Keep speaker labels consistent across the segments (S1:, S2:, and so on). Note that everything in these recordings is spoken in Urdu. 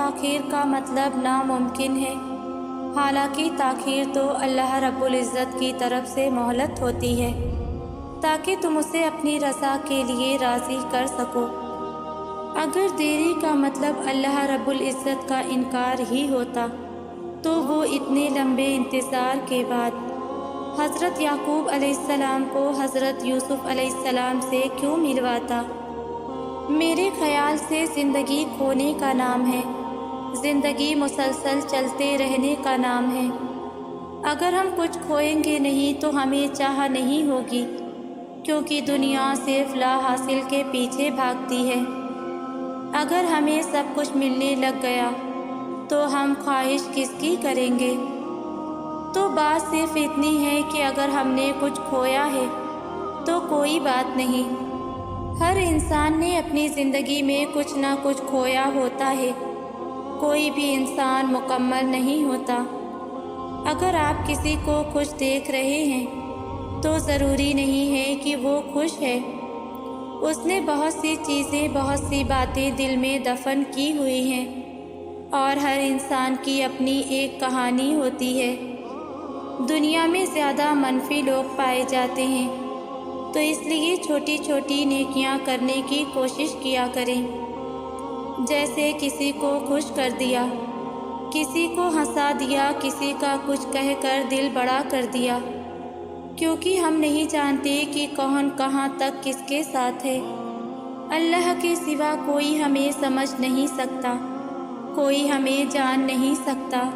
S1: تاخیر کا مطلب ناممکن ہے، حالانکہ تاخیر تو اللہ رب العزت کی طرف سے مہلت ہوتی ہے تاکہ تم اسے اپنی رضا کے لیے راضی کر سکو۔ اگر دیری کا مطلب اللہ رب العزت کا انکار ہی ہوتا تو وہ اتنے لمبے انتظار کے بعد حضرت یعقوب علیہ السلام کو حضرت یوسف علیہ السلام سے کیوں ملواتا؟ میرے خیال سے زندگی کھونے کا نام ہے، زندگی مسلسل چلتے رہنے کا نام ہے۔ اگر ہم کچھ کھوئیں گے نہیں تو ہمیں چاہ نہیں ہوگی، کیونکہ دنیا صرف لا حاصل کے پیچھے بھاگتی ہے۔ اگر ہمیں سب کچھ ملنے لگ گیا تو ہم خواہش کس کی کریں گے؟ تو بات صرف اتنی ہے کہ اگر ہم نے کچھ کھویا ہے تو کوئی بات نہیں، ہر انسان نے اپنی زندگی میں کچھ نہ کچھ کھویا ہوتا ہے، کوئی بھی انسان مکمل نہیں ہوتا۔ اگر آپ کسی کو خوش دیکھ رہے ہیں تو ضروری نہیں ہے کہ وہ خوش ہے، اس نے بہت سی چیزیں، بہت سی باتیں دل میں دفن کی ہوئی ہیں، اور ہر انسان کی اپنی ایک کہانی ہوتی ہے۔ دنیا میں زیادہ منفی لوگ پائے جاتے ہیں، تو اس لیے چھوٹی چھوٹی نیکیاں کرنے کی کوشش کیا کریں، جیسے کسی کو خوش کر دیا، کسی کو ہنسا دیا، کسی کا کچھ کہہ کر دل بڑا کر دیا، کیونکہ ہم نہیں جانتے کہ کون کہاں تک کس کے ساتھ ہے۔ اللہ کے سوا کوئی ہمیں سمجھ نہیں سکتا، کوئی ہمیں جان نہیں سکتا۔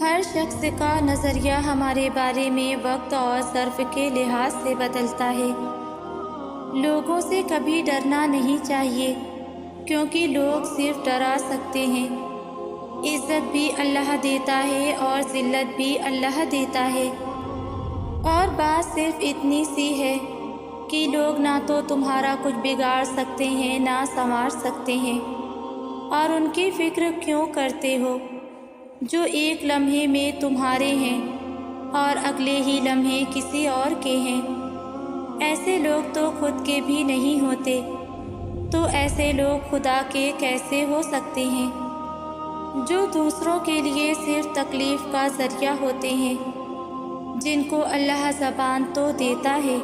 S1: ہر شخص کا نظریہ ہمارے بارے میں وقت اور ظرف کے لحاظ سے بدلتا ہے۔ لوگوں سے کبھی ڈرنا نہیں چاہیے، کیونکہ لوگ صرف ڈرا سکتے ہیں۔ عزت بھی اللہ دیتا ہے اور ذلت بھی اللہ دیتا ہے، اور بات صرف اتنی سی ہے کہ لوگ نہ تو تمہارا کچھ بگاڑ سکتے ہیں نہ سنوار سکتے ہیں، اور ان کی فکر کیوں کرتے ہو جو ایک لمحے میں تمہارے ہیں اور اگلے ہی لمحے کسی اور کے ہیں؟ ایسے لوگ تو خود کے بھی نہیں ہوتے، تو ایسے لوگ خدا کے کیسے ہو سکتے ہیں جو دوسروں کے لیے صرف تکلیف کا ذریعہ ہوتے ہیں، جن کو اللہ زبان تو دیتا ہے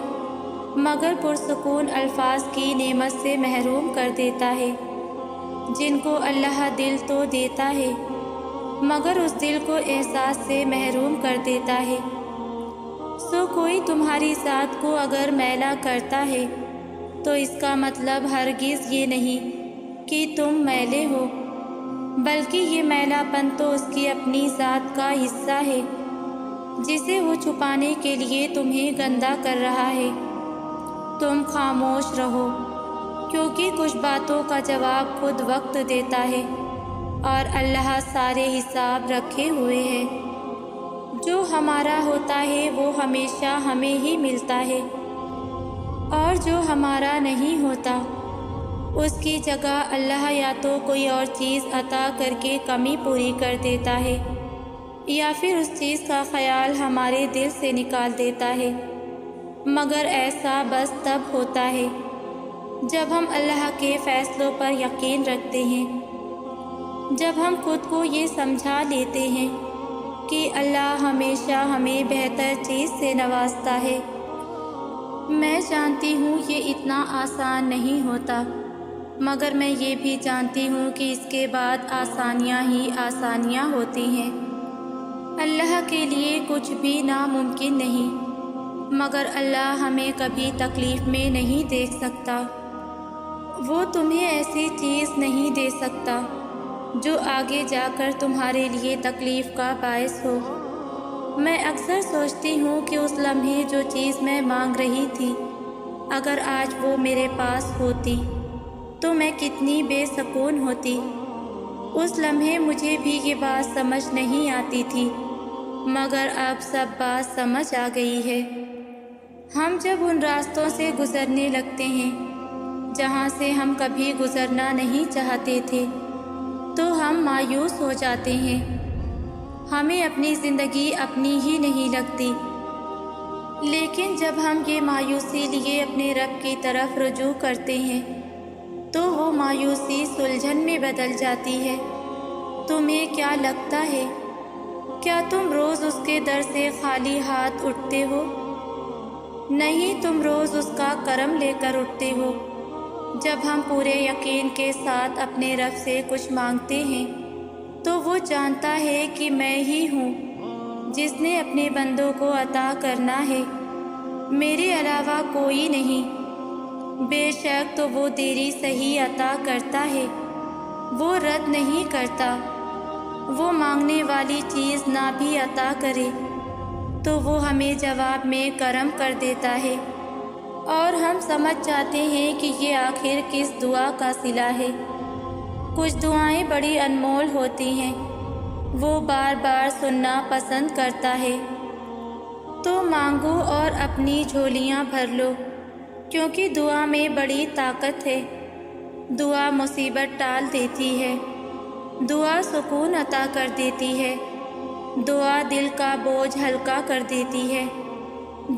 S1: مگر پرسکون الفاظ کی نعمت سے محروم کر دیتا ہے، جن کو اللہ دل تو دیتا ہے مگر اس دل کو احساس سے محروم کر دیتا ہے۔ سو کوئی تمہاری ذات کو اگر میلا کرتا ہے تو اس کا مطلب ہرگز یہ نہیں کہ تم میلے ہو، بلکہ یہ میلا پن تو اس کی اپنی ذات کا حصہ ہے جسے وہ چھپانے کے لیے تمہیں گندا کر رہا ہے۔ تم خاموش رہو، کیونکہ کچھ باتوں کا جواب خود وقت دیتا ہے، اور اللہ سارے حساب رکھے ہوئے ہے۔ جو ہمارا ہوتا ہے وہ ہمیشہ ہمیں ہی ملتا ہے، اور جو ہمارا نہیں ہوتا اس کی جگہ اللہ یا تو کوئی اور چیز عطا کر کے کمی پوری کر دیتا ہے، یا پھر اس چیز کا خیال ہمارے دل سے نکال دیتا ہے۔ مگر ایسا بس تب ہوتا ہے جب ہم اللہ کے فیصلوں پر یقین رکھتے ہیں، جب ہم خود کو یہ سمجھا لیتے ہیں کہ اللہ ہمیشہ ہمیں بہتر چیز سے نوازتا ہے۔ میں جانتی ہوں یہ اتنا آسان نہیں ہوتا، مگر میں یہ بھی جانتی ہوں کہ اس کے بعد آسانیاں ہی آسانیاں ہوتی ہیں۔ اللہ کے لیے کچھ بھی ناممکن نہیں، مگر اللہ ہمیں کبھی تکلیف میں نہیں دیکھ سکتا۔ وہ تمہیں ایسی چیز نہیں دے سکتا جو آگے جا کر تمہارے لیے تکلیف کا باعث ہو۔ میں اکثر سوچتی ہوں کہ اس لمحے جو چیز میں مانگ رہی تھی اگر آج وہ میرے پاس ہوتی تو میں کتنی بے سکون ہوتی۔ اس لمحے مجھے بھی یہ بات سمجھ نہیں آتی تھی، مگر اب سب بات سمجھ آ گئی ہے۔ ہم جب ان راستوں سے گزرنے لگتے ہیں جہاں سے ہم کبھی گزرنا نہیں چاہتے تھے تو ہم مایوس ہو جاتے ہیں، ہمیں اپنی زندگی اپنی ہی نہیں لگتی۔ لیکن جب ہم یہ مایوسی لیے اپنے رب کی طرف رجوع کرتے ہیں تو وہ مایوسی سلجھن میں بدل جاتی ہے۔ تمہیں کیا لگتا ہے؟ کیا تم روز اس کے در سے خالی ہاتھ اٹھتے ہو؟ نہیں، تم روز اس کا کرم لے کر اٹھتے ہو۔ جب ہم پورے یقین کے ساتھ اپنے رب سے کچھ مانگتے ہیں تو وہ جانتا ہے کہ میں ہی ہوں جس نے اپنے بندوں کو عطا کرنا ہے، میرے علاوہ کوئی نہیں۔ بے شک تو وہ دیری صحیح عطا کرتا ہے، وہ رد نہیں کرتا۔ وہ مانگنے والی چیز نہ بھی عطا کرے تو وہ ہمیں جواب میں کرم کر دیتا ہے، اور ہم سمجھ جاتے ہیں کہ یہ آخر کس دعا کا صلہ ہے۔ کچھ دعائیں بڑی انمول ہوتی ہیں، وہ بار بار سننا پسند کرتا ہے۔ تو مانگو اور اپنی جھولیاں بھر لو، کیونکہ دعا میں بڑی طاقت ہے۔ دعا مصیبت ٹال دیتی ہے، دعا سکون عطا کر دیتی ہے، دعا دل کا بوجھ ہلکا کر دیتی ہے،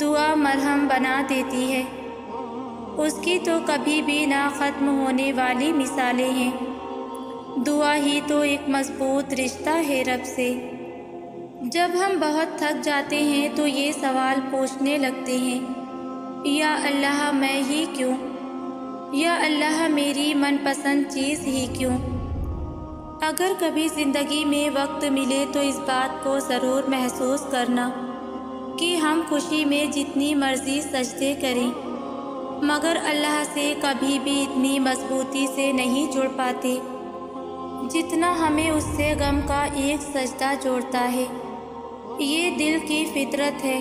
S1: دعا مرہم بنا دیتی ہے۔ اس کی تو کبھی بھی نہ ختم ہونے والی مثالیں ہیں۔ دعا ہی تو ایک مضبوط رشتہ ہے رب سے۔ جب ہم بہت تھک جاتے ہیں تو یہ سوال پوچھنے لگتے ہیں، یا اللہ میں ہی کیوں؟ یا اللہ میری من پسند چیز ہی کیوں؟ اگر کبھی زندگی میں وقت ملے تو اس بات کو ضرور محسوس کرنا کہ ہم خوشی میں جتنی مرضی سجدے کریں مگر اللہ سے کبھی بھی اتنی مضبوطی سے نہیں جڑ پاتے جتنا ہمیں اس سے غم کا ایک سجدہ جوڑتا ہے۔ یہ دل کی فطرت ہے،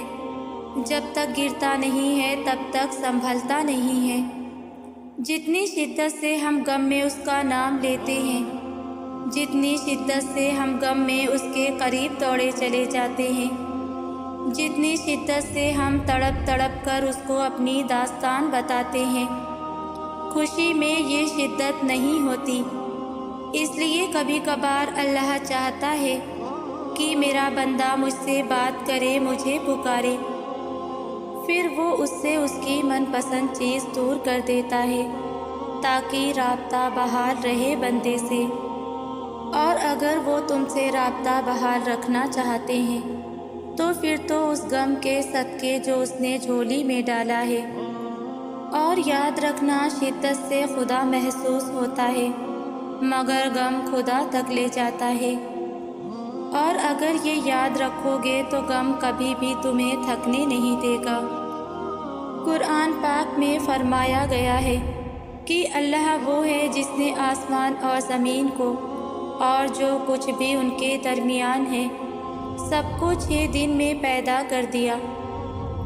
S1: جب تک گرتا نہیں ہے تب تک سنبھلتا نہیں ہے۔ جتنی شدت سے ہم غم میں اس کا نام لیتے ہیں، جتنی شدت سے ہم غم میں اس کے قریب دوڑے چلے جاتے ہیں، جتنی شدت سے ہم تڑپ تڑپ کر اس کو اپنی داستان بتاتے ہیں، خوشی میں یہ شدت نہیں ہوتی۔ اس لیے کبھی کبھار اللہ چاہتا ہے کہ میرا بندہ مجھ سے بات کرے، مجھے پکارے، پھر وہ اس سے اس کی من پسند چیز دور کر دیتا ہے تاکہ رابطہ بحال رہے بندے سے۔ اور اگر وہ تم سے رابطہ بحال رکھنا چاہتے ہیں تو پھر تو اس غم کے صدقے جو اس نے جھولی میں ڈالا ہے۔ اور یاد رکھنا، شدت سے خدا محسوس ہوتا ہے مگر غم خدا تک لے جاتا ہے۔ اور اگر یہ یاد رکھو گے تو غم کبھی بھی تمہیں تھکنے نہیں دے گا۔ قرآن پاک میں فرمایا گیا ہے کہ اللہ وہ ہے جس نے آسمان اور زمین کو اور جو کچھ بھی ان کے درمیان ہے سب کو 6 دن میں پیدا کر دیا،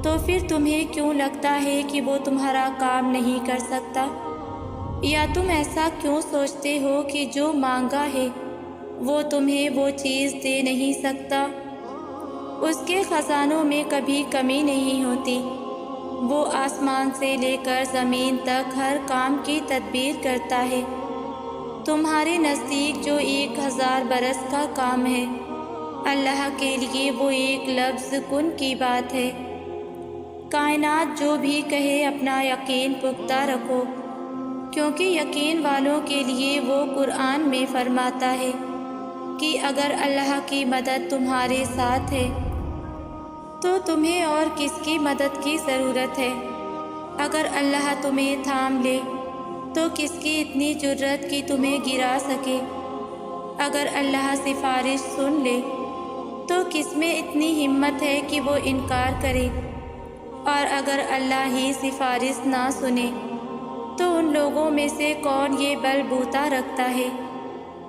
S1: تو پھر تمہیں کیوں لگتا ہے کہ وہ تمہارا کام نہیں کر سکتا؟ یا تم ایسا کیوں سوچتے ہو کہ جو مانگا ہے وہ تمہیں وہ چیز دے نہیں سکتا؟ اس کے خزانوں میں کبھی کمی نہیں ہوتی، وہ آسمان سے لے کر زمین تک ہر کام کی تدبیر کرتا ہے۔ تمہارے نزدیک جو 1000 برس کا کام ہے، اللہ کے لیے وہ ایک لفظ کن کی بات ہے۔ کائنات جو بھی کہے اپنا یقین پختہ رکھو، کیونکہ یقین والوں کے لیے وہ قرآن میں فرماتا ہے کہ اگر اللہ کی مدد تمہارے ساتھ ہے تو تمہیں اور کس کی مدد کی ضرورت ہے؟ اگر اللہ تمہیں تھام لے تو کس کی اتنی جرت کہ تمہیں گرا سکے؟ اگر اللہ سفارش سن لے تو کس میں اتنی ہمت ہے کہ وہ انکار کرے؟ اور اگر اللہ ہی سفارش نہ سنے تو ان لوگوں میں سے کون یہ بل بوتا رکھتا ہے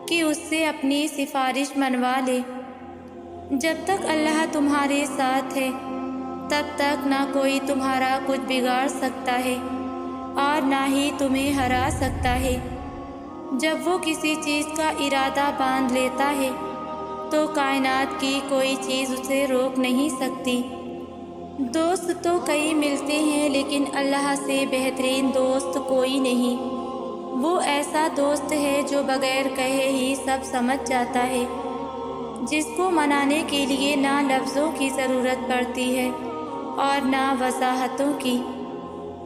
S1: کہ اس سے اپنی سفارش منوا لے؟ جب تک اللہ تمہارے ساتھ ہے تب تک نہ کوئی تمہارا کچھ بگاڑ سکتا ہے اور نہ ہی تمہیں ہرا سکتا ہے۔ جب وہ کسی چیز کا ارادہ باندھ لیتا ہے تو کائنات کی کوئی چیز اسے روک نہیں سکتی۔ دوست تو کئی ملتے ہیں لیکن اللہ سے بہترین دوست کوئی نہیں۔ وہ ایسا دوست ہے جو بغیر کہے ہی سب سمجھ جاتا ہے، جس کو منانے کے لیے نہ لفظوں کی ضرورت پڑتی ہے اور نہ وضاحتوں کی،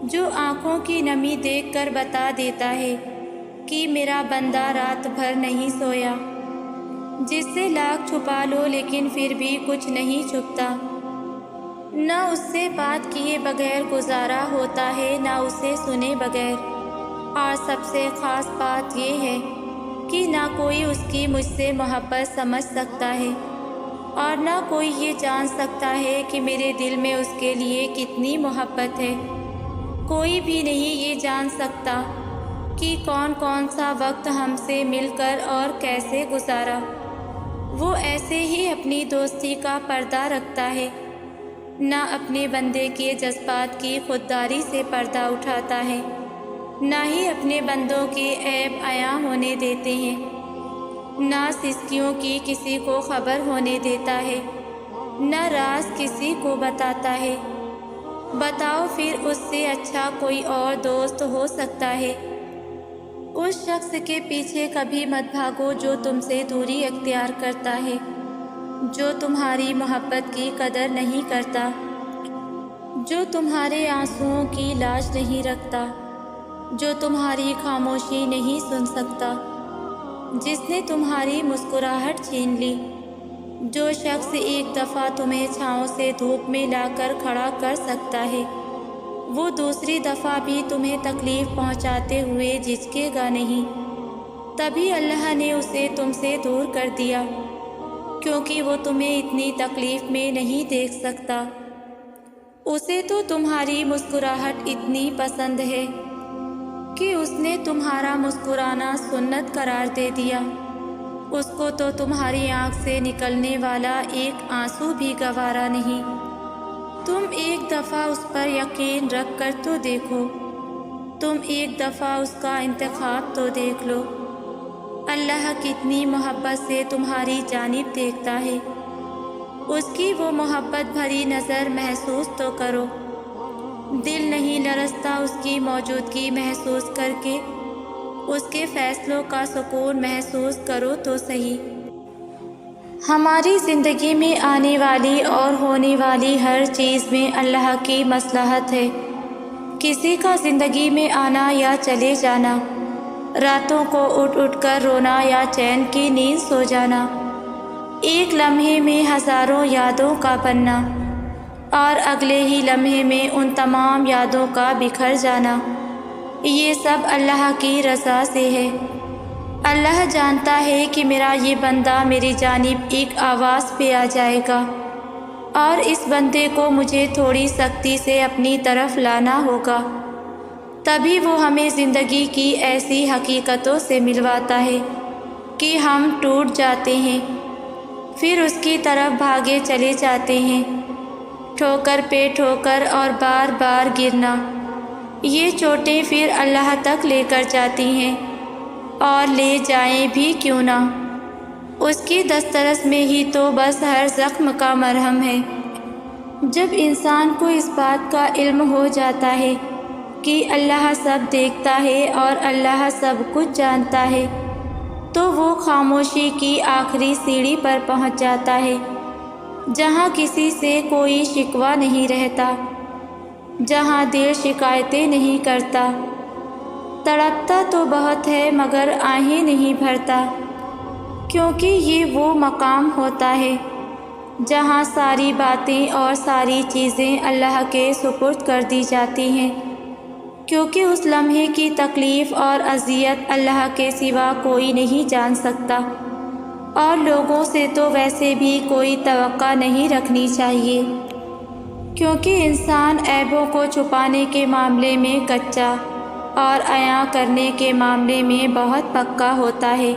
S1: جو آنکھوں کی نمی دیکھ کر بتا دیتا ہے کہ میرا بندہ رات بھر نہیں سویا، جس سے لاکھ چھپا لو لیکن پھر بھی کچھ نہیں چھپتا۔ نہ اس سے بات کیے بغیر گزارا ہوتا ہے، نہ اسے سنے بغیر۔ اور سب سے خاص بات یہ ہے کہ نہ کوئی اس کی مجھ سے محبت سمجھ سکتا ہے، اور نہ کوئی یہ جان سکتا ہے کہ میرے دل میں اس کے لیے کتنی محبت ہے۔ کوئی بھی نہیں یہ جان سکتا کہ کون کون سا وقت ہم سے مل کر اور کیسے گزارا۔ وہ ایسے ہی اپنی دوستی کا پردہ رکھتا ہے، نہ اپنے بندے کے جذبات کی خودداری سے پردہ اٹھاتا ہے، نہ ہی اپنے بندوں کے عیب عیاں ہونے دیتے ہیں، نہ سسکیوں کی کسی کو خبر ہونے دیتا ہے، نہ راز کسی کو بتاتا ہے۔ بتاؤ پھر اس سے اچھا کوئی اور دوست ہو سکتا ہے؟ اس شخص کے پیچھے کبھی مت بھاگو جو تم سے دوری اختیار کرتا ہے، جو تمہاری محبت کی قدر نہیں کرتا، جو تمہارے آنسوؤں کی لاج نہیں رکھتا، جو تمہاری خاموشی نہیں سن سکتا، جس نے تمہاری مسکراہٹ چھین لی۔ جو شخص ایک دفعہ تمہیں چھاؤں سے دھوپ میں لا کر کھڑا کر سکتا ہے، وہ دوسری دفعہ بھی تمہیں تکلیف پہنچاتے ہوئے جھجکے گا نہیں۔ تبھی اللہ نے اسے تم سے دور کر دیا، کیونکہ وہ تمہیں اتنی تکلیف میں نہیں دیکھ سکتا۔ اسے تو تمہاری مسکراہٹ اتنی پسند ہے کہ اس نے تمہارا مسکرانا سنت قرار دے دیا۔ اس کو تو تمہاری آنکھ سے نکلنے والا ایک آنسو بھی گوارا نہیں۔ تم ایک دفعہ اس پر یقین رکھ کر تو دیکھو، تم ایک دفعہ اس کا انتخاب تو دیکھ لو۔ اللہ کتنی محبت سے تمہاری جانب دیکھتا ہے، اس کی وہ محبت بھری نظر محسوس تو کرو۔ دل نہیں لرزتا اس کی موجودگی محسوس کر کے، اس کے فیصلوں کا سکون محسوس کرو تو صحیح۔ ہماری زندگی میں آنے والی اور ہونے والی ہر چیز میں اللہ کی مصلحت ہے۔ کسی کا زندگی میں آنا یا چلے جانا، راتوں کو اٹھ اٹھ کر رونا یا چین کی نیند سو جانا، ایک لمحے میں ہزاروں یادوں کا بننا اور اگلے ہی لمحے میں ان تمام یادوں کا بکھر جانا، یہ سب اللہ کی رضا سے ہے۔ اللہ جانتا ہے کہ میرا یہ بندہ میری جانب ایک آواز پہ آ جائے گا، اور اس بندے کو مجھے تھوڑی سختی سے اپنی طرف لانا ہوگا۔ تبھی وہ ہمیں زندگی کی ایسی حقیقتوں سے ملواتا ہے کہ ہم ٹوٹ جاتے ہیں، پھر اس کی طرف بھاگے چلے جاتے ہیں، ٹھوکر پہ ٹھوکر اور بار بار گرنا۔ یہ چوٹیں پھر اللہ تک لے کر جاتی ہیں، اور لے جائیں بھی کیوں نہ، اس کی دسترس میں ہی تو بس ہر زخم کا مرہم ہے۔ جب انسان کو اس بات کا علم ہو جاتا ہے کہ اللہ سب دیکھتا ہے اور اللہ سب کچھ جانتا ہے، تو وہ خاموشی کی آخری سیڑھی پر پہنچ جاتا ہے، جہاں کسی سے کوئی شکوہ نہیں رہتا، جہاں دل شکایتیں نہیں کرتا۔ تڑپتا تو بہت ہے مگر آہیں نہیں بھرتا، کیونکہ یہ وہ مقام ہوتا ہے جہاں ساری باتیں اور ساری چیزیں اللہ کے سپرد کر دی جاتی ہیں، کیونکہ اس لمحے کی تکلیف اور اذیت اللہ کے سوا کوئی نہیں جان سکتا، اور لوگوں سے تو ویسے بھی کوئی توقع نہیں رکھنی چاہیے، کیونکہ انسان عیبوں کو چھپانے کے معاملے میں کچا اور عیاں کرنے کے معاملے میں بہت پکا ہوتا ہے۔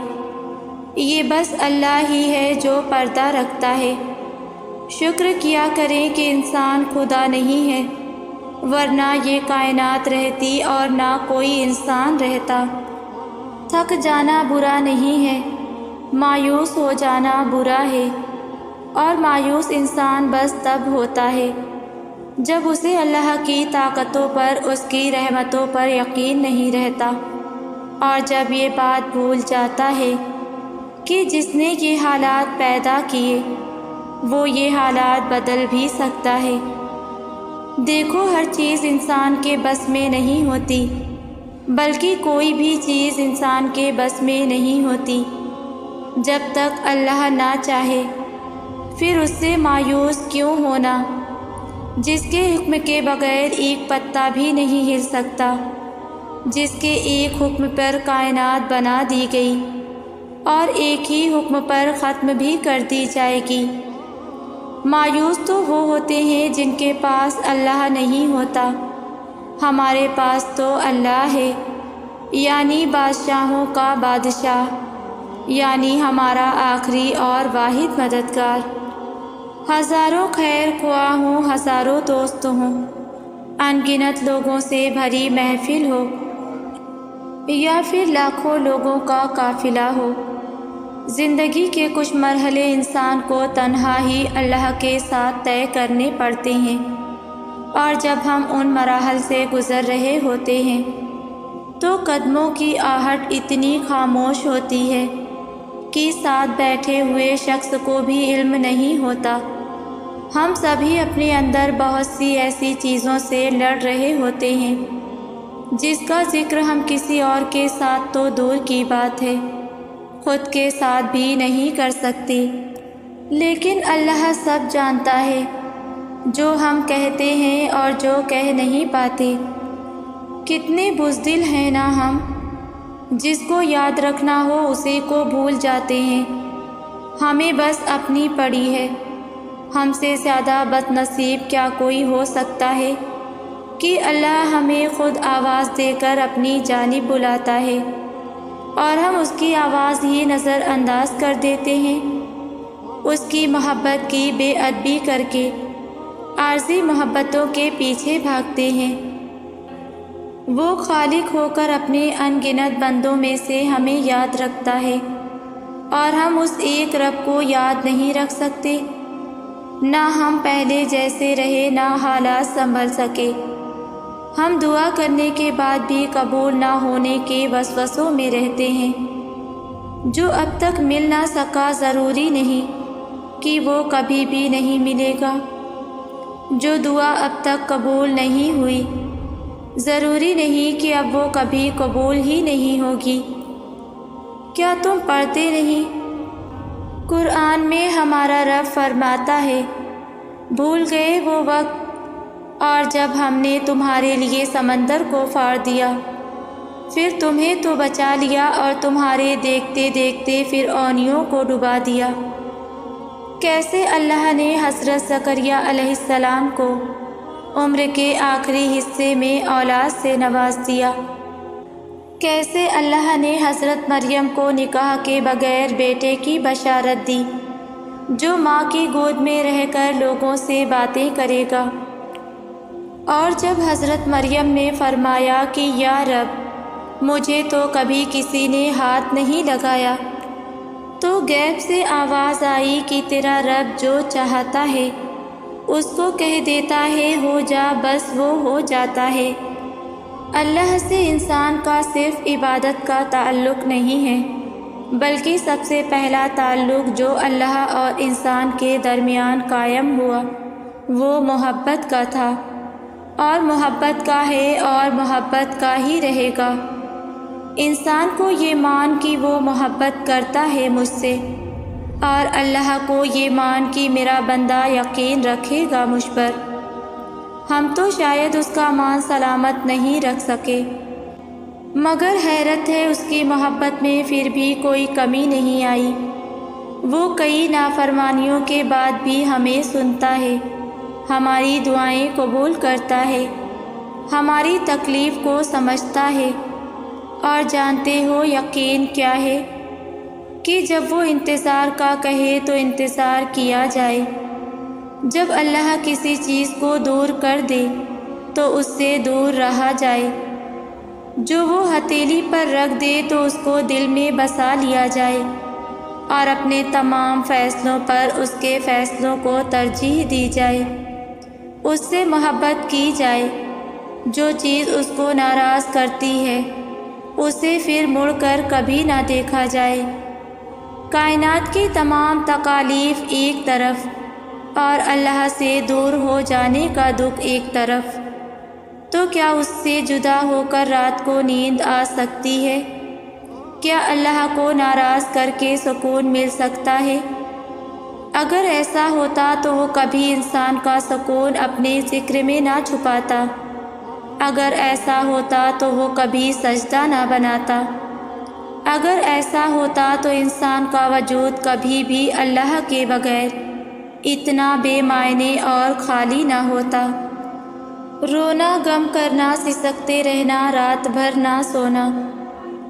S1: یہ بس اللہ ہی ہے جو پردہ رکھتا ہے۔ شکر کیا کریں کہ انسان خدا نہیں ہے، ورنہ یہ کائنات رہتی اور نہ کوئی انسان رہتا۔ تھک جانا برا نہیں ہے، مایوس ہو جانا برا ہے، اور مایوس انسان بس تب ہوتا ہے جب اسے اللہ کی طاقتوں پر، اس کی رحمتوں پر یقین نہیں رہتا، اور جب یہ بات بھول جاتا ہے کہ جس نے یہ حالات پیدا کیے وہ یہ حالات بدل بھی سکتا ہے۔ دیکھو، ہر چیز انسان کے بس میں نہیں ہوتی، بلکہ کوئی بھی چیز انسان کے بس میں نہیں ہوتی۔ جب تک اللہ نہ چاہے، پھر اس سے مایوس کیوں ہونا، جس کے حکم کے بغیر ایک پتا بھی نہیں ہل سکتا، جس کے ایک حکم پر کائنات بنا دی گئی اور ایک ہی حکم پر ختم بھی کر دی جائے گی۔ مایوس تو وہ ہوتے ہیں جن کے پاس اللہ نہیں ہوتا۔ ہمارے پاس تو اللہ ہے، یعنی بادشاہوں کا بادشاہ، یعنی ہمارا آخری اور واحد مددگار۔ ہزاروں خیر خواہ ہوں، ہزاروں دوست ہوں، ان گنت لوگوں سے بھری محفل ہو، یا پھر لاکھوں لوگوں کا قافلہ ہو، زندگی کے کچھ مرحلے انسان کو تنہا ہی اللہ کے ساتھ طے کرنے پڑتے ہیں، اور جب ہم ان مراحل سے گزر رہے ہوتے ہیں تو قدموں کی آہٹ اتنی خاموش ہوتی ہے کہ ساتھ بیٹھے ہوئے شخص کو بھی علم نہیں ہوتا۔ ہم سبھی اپنے اندر بہت سی ایسی چیزوں سے لڑ رہے ہوتے ہیں جس کا ذکر ہم کسی اور کے ساتھ تو دور کی بات ہے، خود کے ساتھ بھی نہیں کر سکتے، لیکن اللہ سب جانتا ہے، جو ہم کہتے ہیں اور جو کہہ نہیں پاتے۔ کتنے بزدل ہیں نا ہم، جس کو یاد رکھنا ہو اسی کو بھول جاتے ہیں۔ ہمیں بس اپنی پڑی ہے۔ ہم سے زیادہ بد نصیب کیا کوئی ہو سکتا ہے کہ اللہ ہمیں خود آواز دے کر اپنی جانب بلاتا ہے اور ہم اس کی آواز ہی نظر انداز کر دیتے ہیں، اس کی محبت کی بے ادبی کر کے عارضی محبتوں کے پیچھے بھاگتے ہیں۔ وہ خالق ہو کر اپنے ان گنت بندوں میں سے ہمیں یاد رکھتا ہے، اور ہم اس ایک رب کو یاد نہیں رکھ سکتے۔ نہ ہم پہلے جیسے رہے، نہ حالات سنبھل سکے۔ ہم دعا کرنے کے بعد بھی قبول نہ ہونے کے وسوسوں میں رہتے ہیں۔ جو اب تک مل نہ سکا ضروری نہیں کہ وہ کبھی بھی نہیں ملے گا۔ جو دعا اب تک قبول نہیں ہوئی، ضروری نہیں کہ اب وہ کبھی قبول ہی نہیں ہوگی۔ کیا تم پڑھتے نہیں؟ قرآن میں ہمارا رب فرماتا ہے، بھول گئے وہ وقت اور جب ہم نے تمہارے لیے سمندر کو پھاڑ دیا، پھر تمہیں تو بچا لیا اور تمہارے دیکھتے دیکھتے فرعونیوں کو ڈبا دیا۔ کیسے اللہ نے حضرت زکریا علیہ السلام کو عمر کے آخری حصے میں اولاد سے نواز دیا۔ کیسے اللہ نے حضرت مریم کو نکاح کے بغیر بیٹے کی بشارت دی، جو ماں کی گود میں رہ کر لوگوں سے باتیں کرے گا۔ اور جب حضرت مریم نے فرمایا کہ یا رب، مجھے تو کبھی کسی نے ہاتھ نہیں لگایا، تو غیب سے آواز آئی کہ تیرا رب جو چاہتا ہے اس کو کہہ دیتا ہے ہو جا، بس وہ ہو جاتا ہے۔ اللہ سے انسان کا صرف عبادت کا تعلق نہیں ہے، بلکہ سب سے پہلا تعلق جو اللہ اور انسان کے درمیان قائم ہوا وہ محبت کا تھا، اور محبت کا ہے اور محبت کا ہی رہے گا۔ انسان کو یہ مان کہ وہ محبت کرتا ہے مجھ سے، اور اللہ کو یہ مان کہ میرا بندہ یقین رکھے گا مجھ پر۔ ہم تو شاید اس کا مان سلامت نہیں رکھ سکے، مگر حیرت ہے اس کی محبت میں پھر بھی کوئی کمی نہیں آئی۔ وہ کئی نافرمانیوں کے بعد بھی ہمیں سنتا ہے، ہماری دعائیں قبول کرتا ہے، ہماری تکلیف کو سمجھتا ہے، اور جانتے ہو یقین کیا ہے کہ جب وہ انتظار کا کہے تو انتظار کیا جائے۔ جب اللہ کسی چیز کو دور کر دے تو اس سے دور رہا جائے، جو وہ ہتھیلی پر رکھ دے تو اس کو دل میں بسا لیا جائے، اور اپنے تمام فیصلوں پر اس کے فیصلوں کو ترجیح دی جائے، اس سے محبت کی جائے۔ جو چیز اس کو ناراض کرتی ہے اسے پھر مڑ کر کبھی نہ دیکھا جائے۔ کائنات کی تمام تکالیف ایک طرف اور اللہ سے دور ہو جانے کا دکھ ایک طرف، تو کیا اس سے جدا ہو کر رات کو نیند آ سکتی ہے؟ کیا اللہ کو ناراض کر کے سکون مل سکتا ہے؟ اگر ایسا ہوتا تو وہ کبھی انسان کا سکون اپنے ذکر میں نہ چھپاتا، اگر ایسا ہوتا تو وہ کبھی سجدہ نہ بناتا، اگر ایسا ہوتا تو انسان کا وجود کبھی بھی اللہ کے بغیر اتنا بے معنی اور خالی نہ ہوتا۔ رونا، غم کرنا، سسکتے رہنا، رات بھر نہ سونا،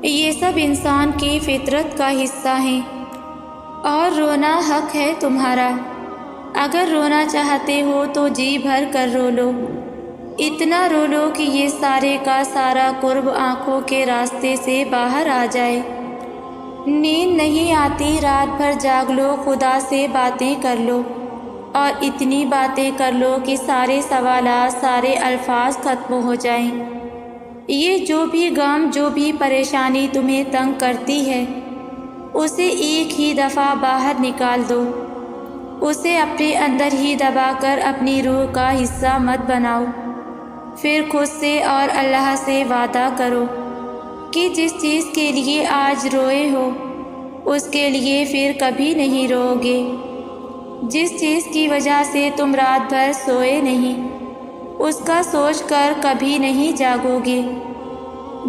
S1: یہ سب انسان کی فطرت کا حصہ ہیں، اور رونا حق ہے تمہارا۔ اگر رونا چاہتے ہو تو جی بھر کر رو لو، اتنا رو لو کہ یہ سارے کا سارا قرب آنکھوں کے راستے سے باہر آ جائے۔ نیند نہیں آتی، رات بھر جاگ لو، خدا سے باتیں کر لو، اور اتنی باتیں کر لو کہ سارے سوالات، سارے الفاظ ختم ہو جائیں۔ یہ جو بھی غم، جو بھی پریشانی تمہیں تنگ کرتی ہے، اسے ایک ہی دفعہ باہر نکال دو، اسے اپنے اندر ہی دبا کر اپنی روح کا حصہ مت بناؤ۔ پھر خود سے اور اللہ سے وعدہ کرو کہ جس چیز کے لیے آج روئے ہو اس کے لیے پھر کبھی نہیں رو گے، جس چیز کی وجہ سے تم رات بھر سوئے نہیں اس کا سوچ کر کبھی نہیں جاگو گے،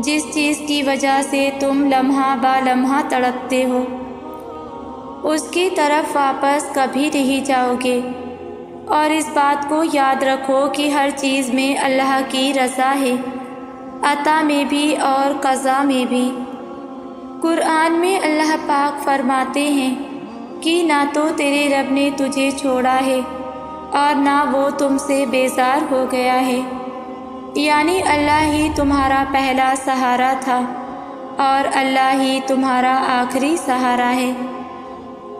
S1: جس چیز کی وجہ سے تم لمحہ با لمحہ تڑپتے ہو اس کی طرف واپس کبھی نہیں جاؤ گے۔ اور اس بات کو یاد رکھو کہ ہر چیز میں اللہ کی رضا ہے، عطا میں بھی اور قضا میں بھی۔ قرآن میں اللہ پاک فرماتے ہیں کہ نہ تو تیرے رب نے تجھے چھوڑا ہے اور نہ وہ تم سے بیزار ہو گیا ہے، یعنی اللہ ہی تمہارا پہلا سہارا تھا اور اللہ ہی تمہارا آخری سہارا ہے۔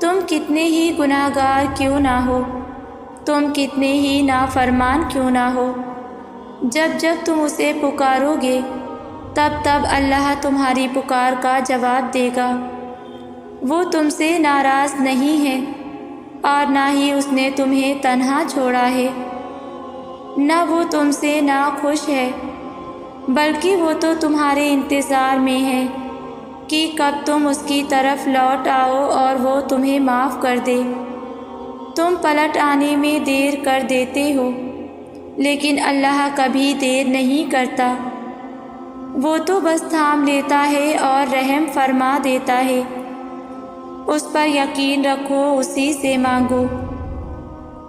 S1: تم کتنے ہی گناہ گار کیوں نہ ہو، تم کتنے ہی نافرمان کیوں نہ ہو، جب جب تم اسے پکارو گے تب تب اللہ تمہاری پکار کا جواب دے گا۔ وہ تم سے ناراض نہیں ہے اور نہ ہی اس نے تمہیں تنہا چھوڑا ہے، نہ وہ تم سے ناخوش ہے، بلکہ وہ تو تمہارے انتظار میں ہے کہ کب تم اس کی طرف لوٹ آؤ اور وہ تمہیں معاف کر دے۔ تم پلٹ آنے میں دیر کر دیتے ہو، لیکن اللہ کبھی دیر نہیں کرتا، وہ تو بس تھام لیتا ہے اور رحم فرما دیتا ہے۔ اس پر یقین رکھو، اسی سے مانگو۔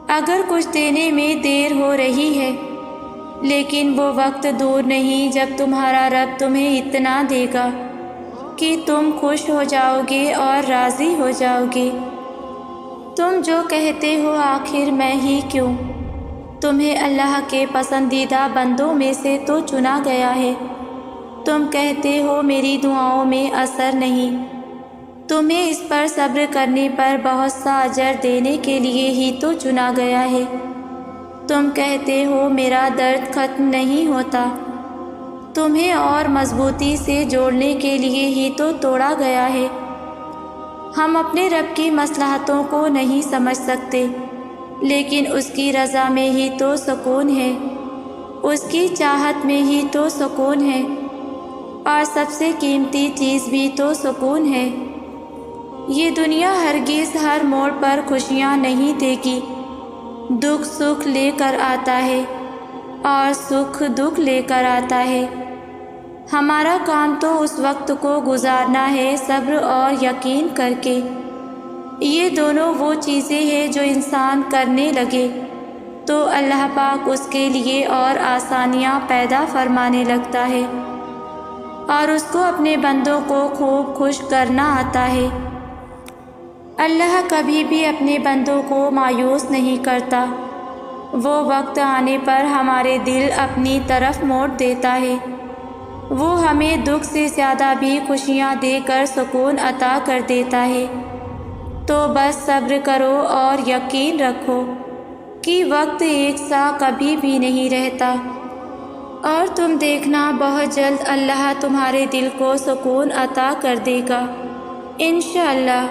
S1: اگر کچھ دینے میں دیر ہو رہی ہے، لیکن وہ وقت دور نہیں جب تمہارا رب تمہیں اتنا دے گا کہ تم خوش ہو جاؤ گے اور راضی ہو جاؤ گے۔ تم جو کہتے ہو آخر میں ہی کیوں، تمہیں اللہ کے پسندیدہ بندوں میں سے تو چنا گیا ہے۔ تم کہتے ہو میری دعاؤں میں اثر نہیں، تمہیں اس پر صبر کرنے پر بہت سا اجر دینے کے لیے ہی تو چنا گیا ہے۔ تم کہتے ہو میرا درد ختم نہیں ہوتا، تمہیں اور مضبوطی سے جوڑنے کے لیے ہی تو توڑا گیا ہے۔ ہم اپنے رب کی مصلحتوں کو نہیں سمجھ سکتے، لیکن اس کی رضا میں ہی تو سکون ہے، اس کی چاہت میں ہی تو سکون ہے، اور سب سے قیمتی چیز بھی تو سکون ہے۔ یہ دنیا ہرگز ہر موڑ پر خوشیاں نہیں دے گی، دکھ سکھ لے کر آتا ہے اور سکھ دکھ لے کر آتا ہے۔ ہمارا کام تو اس وقت کو گزارنا ہے صبر اور یقین کر کے۔ یہ دونوں وہ چیزیں ہیں جو انسان کرنے لگے تو اللہ پاک اس کے لیے اور آسانیاں پیدا فرمانے لگتا ہے، اور اس کو اپنے بندوں کو خوب خوش کرنا آتا ہے۔ اللہ کبھی بھی اپنے بندوں کو مایوس نہیں کرتا، وہ وقت آنے پر ہمارے دل اپنی طرف موڑ دیتا ہے، وہ ہمیں دکھ سے زیادہ بھی خوشیاں دے کر سکون عطا کر دیتا ہے۔ تو بس صبر کرو اور یقین رکھو کہ وقت ایک سا کبھی بھی نہیں رہتا، اور تم دیکھنا بہت جلد اللہ تمہارے دل کو سکون عطا کر دے گا انشاءاللہ۔